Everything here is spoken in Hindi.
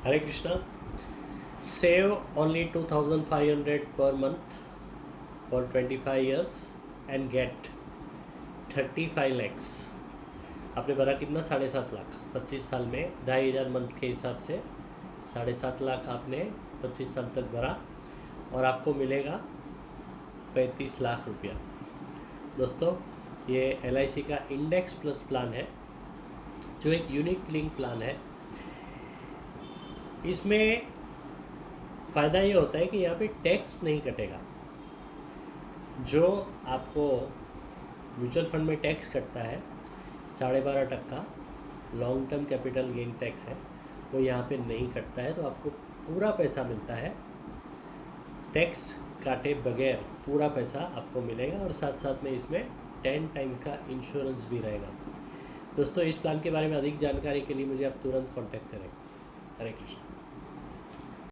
Hare Krishna. Save only 2500 per month for 25 years and get 35 lakhs. आपने भरा कितना? 7.5 लाख 25 साल में 2,500 मंथ के हिसाब से 7.5 लाख आपने 25 साल तक भरा और आपको मिलेगा 35 लाख रुपया। दोस्तों ये LIC का इंडेक्स प्लस प्लान है जो एक यूनिट लिंक प्लान है। इसमें फ़ायदा ये होता है कि यहाँ पे टैक्स नहीं कटेगा। जो आपको म्यूचुअल फंड में टैक्स कटता है 12.5% long term capital gain tax है, वो यहाँ पे नहीं कटता है। तो आपको पूरा पैसा मिलता है, टैक्स काटे बगैर पूरा पैसा आपको मिलेगा और साथ साथ में इसमें 10 टाइम का इंश्योरेंस भी रहेगा। दोस्तों इस प्लान के बारे में अधिक जानकारी के लिए मुझे आप तुरंत कॉन्टैक्ट करें। हरे कृष्ण।